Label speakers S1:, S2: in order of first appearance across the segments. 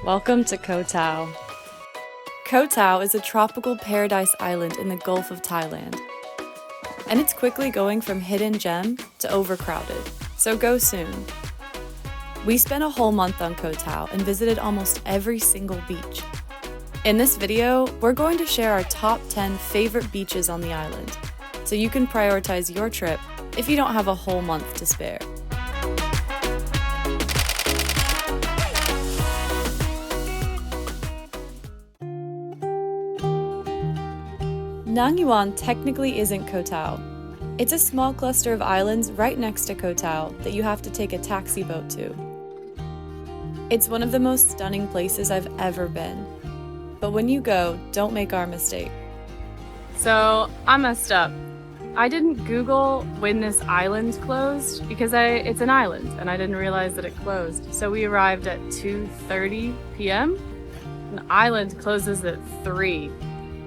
S1: Welcome to Koh Tao. Koh Tao is a tropical paradise island in the Gulf of Thailand. And it's quickly going from hidden gem to overcrowded, so go soon. We spent a whole month on Koh Tao and visited almost every single beach. In this video, we're going to share our top 10 favorite beaches on the island, so you can prioritize your trip if you don't have a whole month to spare. Yuan technically isn't Koh Tao. It's a small cluster of islands right next to Koh Tao that you have to take a taxi boat to. It's one of the most stunning places I've ever been. But when you go, don't make our mistake. So, I messed up. I didn't Google when this island closed because it's an island and I didn't realize that it closed. So we arrived at 2:30 p.m. The island closes at 3.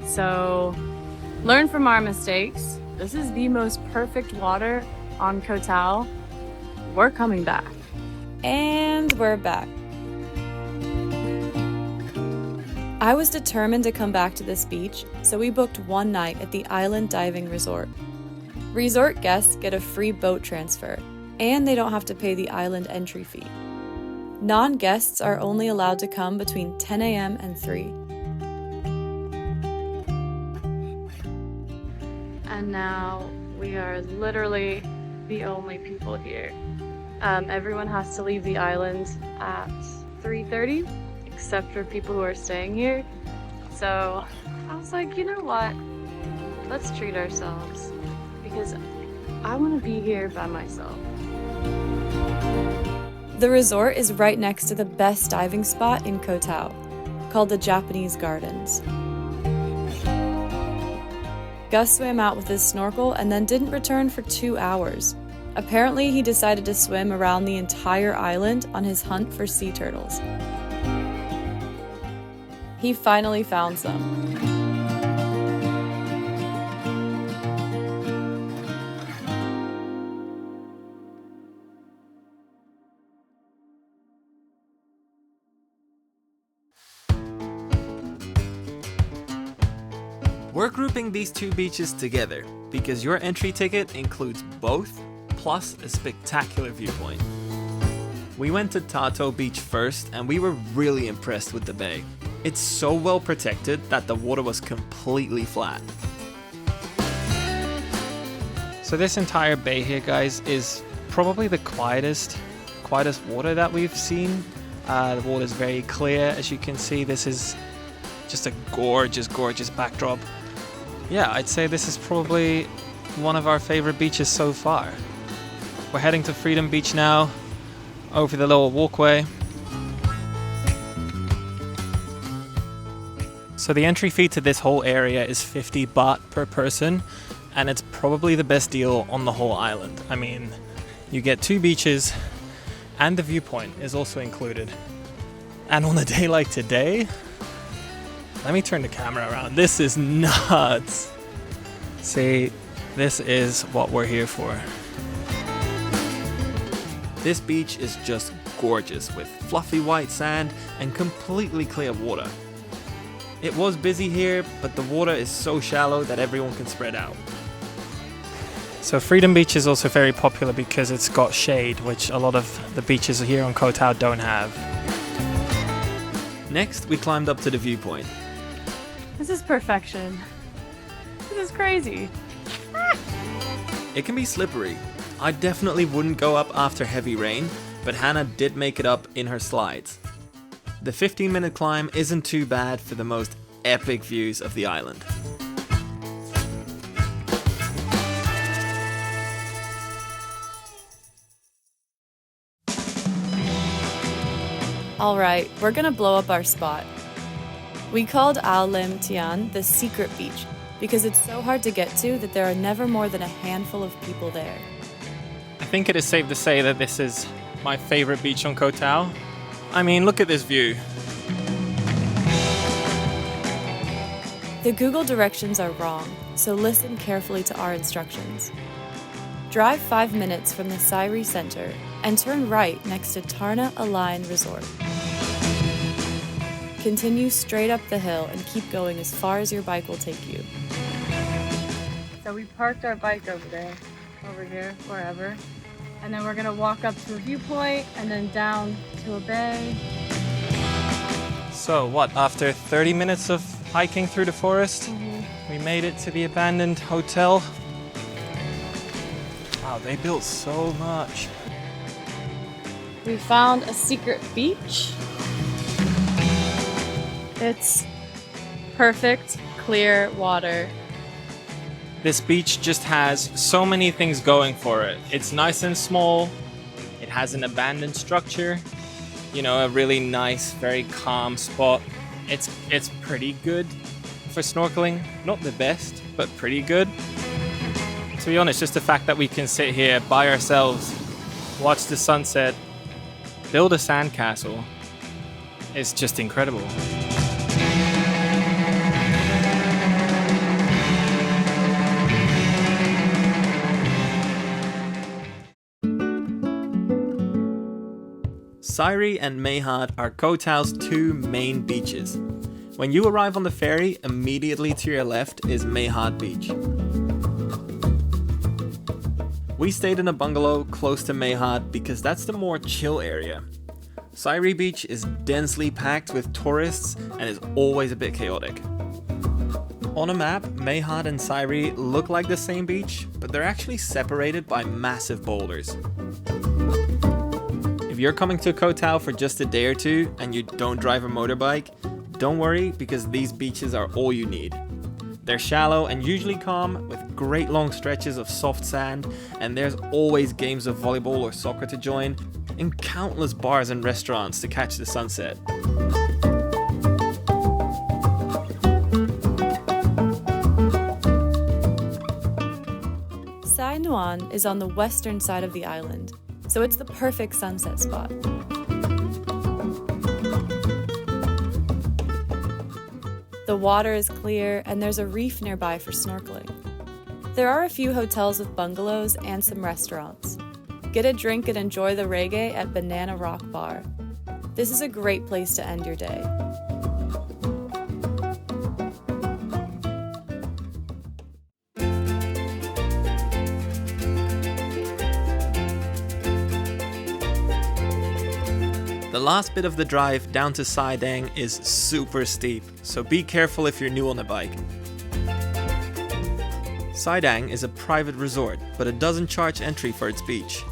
S1: So learn from our mistakes. This is the most perfect water on Koh Tao. We're coming back. And we're back. I was determined to come back to this beach, so we booked one night at the Island Diving Resort. Resort guests get a free boat transfer, and they don't have to pay the island entry fee. Non-guests are only allowed to come between 10 a.m. and 3. And now we are literally the only people here. Everyone has to leave the island at 3:30. Except for people who are staying here. So I was like, you know what? Let's treat ourselves because I want to be here by myself. The resort is right next to the best diving spot in Koh Tao, called the Japanese Gardens. Gus swam out with his snorkel and then didn't return for 2 hours. Apparently, he decided to swim around the entire island on his hunt for sea turtles. He finally found some.
S2: We're grouping these two beaches together because your entry ticket includes both, plus a spectacular viewpoint. We went to Tanote Beach first and we were really impressed with the bay. It's so well protected that the water was completely flat.
S3: So this entire bay here, guys, is probably the quietest water that we've seen. The water is very clear. As you can see, this is just a gorgeous backdrop. Yeah, I'd say this is probably one of our favorite beaches so far. We're heading to Freedom Beach now, over the little walkway. So the entry fee to this whole area is 50 baht per person, and it's probably the best deal on the whole island. I mean, you get 2 beaches, and the viewpoint is also included. And on a day like today, let me turn the camera around. This is nuts. See, this is what we're here for.
S2: This beach is just gorgeous with fluffy white sand and completely clear water. It was busy here, but the water is so shallow that everyone can spread out.
S3: So Freedom Beach is also very popular because it's got shade, which a lot of the beaches here on Koh Tao don't have.
S2: Next, we climbed up to the viewpoint.
S1: This is perfection. This is crazy.
S2: It can be slippery. I definitely wouldn't go up after heavy rain, but Hannah did make it up in her slides. The 15-minute climb isn't too bad for the most epic views of the island.
S1: Alright, we're gonna blow up our spot. We called Laem Thian the secret beach because it's so hard to get to that there are never more than a handful of people there.
S3: I think it is safe to say that this is my favorite beach on Koh Tao. I mean, look at this view.
S1: The Google directions are wrong, so listen carefully to our instructions. Drive 5 minutes from the Sairee Center and turn right next to Tarna Align Resort. Continue straight up the hill and keep going as far as your bike will take you.
S4: So we parked our bike over there, over here, wherever. And then we're gonna walk up to a viewpoint and then down to a bay.
S3: So what, after 30 minutes of hiking through the forest, we made it to the abandoned hotel. Wow, they built so much.
S4: We found a secret beach. It's perfect, clear water.
S3: This beach just has so many things going for it. It's nice and small. It has an abandoned structure. You know, a really nice, very calm spot. It's pretty good for snorkeling. Not the best, but pretty good. To be honest, just the fact that we can sit here by ourselves, watch the sunset, build a sandcastle, is just incredible.
S2: Sairee and Haad are Koh Tao's two main beaches. When you arrive on the ferry, immediately to your left is Haad Beach. We stayed in a bungalow close to Haad because that's the more chill area. Sairee Beach is densely packed with tourists and is always a bit chaotic. On a map, Haad and Sairee look like the same beach, but they're actually separated by massive boulders. If you're coming to Koh Tao for just a day or two and you don't drive a motorbike, don't worry because these beaches are all you need. They're shallow and usually calm with great long stretches of soft sand, and there's always games of volleyball or soccer to join and countless bars and restaurants to catch the sunset.
S1: Sai Nuan is on the western side of the island, so it's the perfect sunset spot. The water is clear and there's a reef nearby for snorkeling. There are a few hotels with bungalows and some restaurants. Get a drink and enjoy the reggae at Banana Rock Bar. This is a great place to end your day.
S2: The last bit of the drive down to Sai Daeng is super steep, so be careful if you're new on a bike. Sai Daeng is a private resort, but it doesn't charge entry for its beach.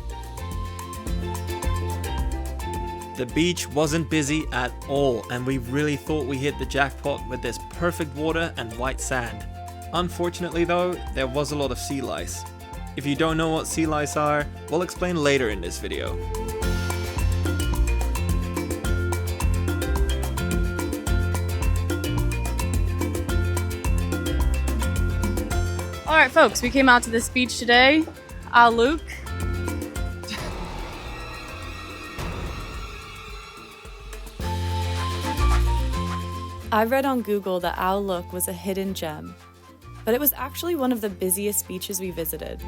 S2: The beach wasn't busy at all, and we really thought we hit the jackpot with this perfect water and white sand. Unfortunately though, there was a lot of sea lice. If you don't know what sea lice are, we'll explain later in this video.
S4: Alright folks, we came out to this beach today. Leuk.
S1: I read on Google that Leuk was a hidden gem, but it was actually one of the busiest beaches we visited.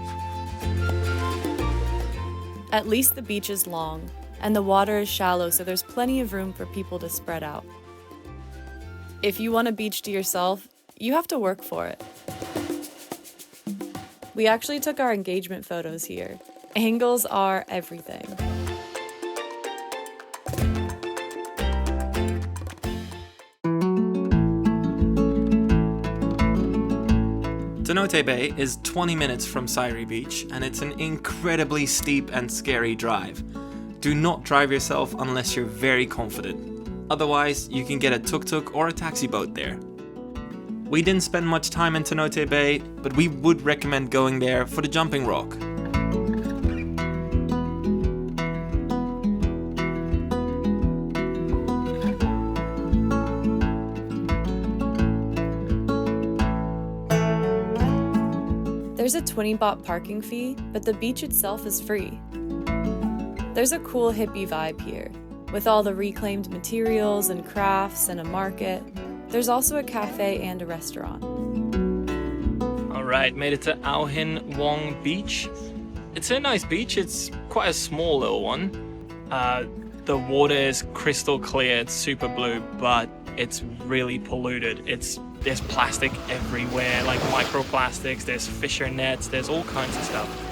S1: At least the beach is long, and the water is shallow, so there's plenty of room for people to spread out. If you want a beach to yourself, you have to work for it. We actually took our engagement photos here. Angles are everything.
S2: Tanote Bay is 20 minutes from Sairee Beach, and it's an incredibly steep and scary drive. Do not drive yourself unless you're very confident. Otherwise, you can get a tuk-tuk or a taxi boat there. We didn't spend much time in Tanote Bay, but we would recommend going there for the jumping rock.
S1: There's a 20 baht parking fee, but the beach itself is free. There's a cool hippie vibe here, with all the reclaimed materials and crafts and a market. There's also a cafe and a restaurant.
S3: Alright, made it to Hin Wong Beach. It's a nice beach, it's quite a small little one. The water is crystal clear, it's super blue, but it's really polluted. There's plastic everywhere, like microplastics, there's fisher nets, there's all kinds of stuff.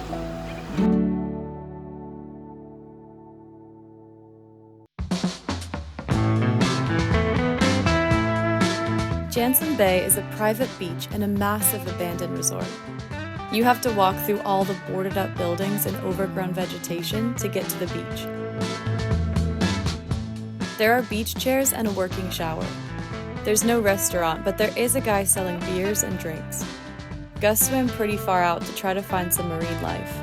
S1: Jansom Bay is a private beach and a massive abandoned resort. You have to walk through all the boarded up buildings and overgrown vegetation to get to the beach. There are beach chairs and a working shower. There's no restaurant, but there is a guy selling beers and drinks. Gus swam pretty far out to try to find some marine life.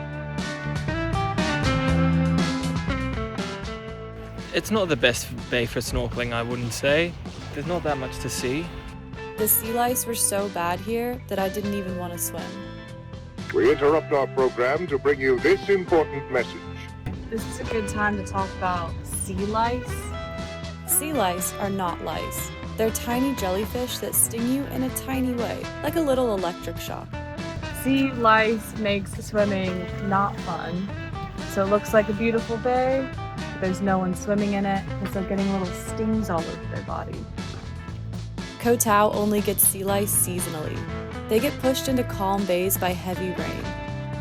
S3: It's not the best bay for snorkeling, I wouldn't say. There's not that much to see.
S1: The sea lice were so bad here that I didn't even want to swim.
S5: We interrupt our program to bring you this important message.
S4: This is a good time to talk about sea lice.
S1: Sea lice are not lice. They're tiny jellyfish that sting you in a tiny way, like a little electric shock.
S4: Sea lice makes swimming not fun. So it looks like a beautiful bay, but there's no one swimming in it because they're getting little stings all over their body.
S1: Koh Tao only gets sea lice seasonally. They get pushed into calm bays by heavy rain.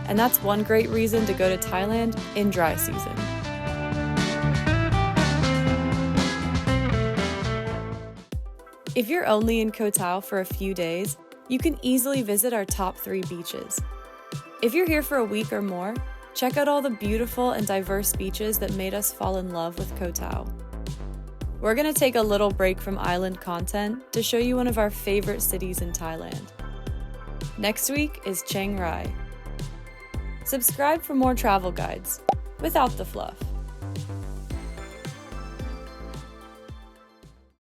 S1: And that's one great reason to go to Thailand in dry season. If you're only in Koh Tao for a few days, you can easily visit our top 3 beaches. If you're here for a week or more, check out all the beautiful and diverse beaches that made us fall in love with Koh Tao. We're going to take a little break from island content to show you one of our favorite cities in Thailand. Next week is Chiang Rai. Subscribe for more travel guides, without the fluff.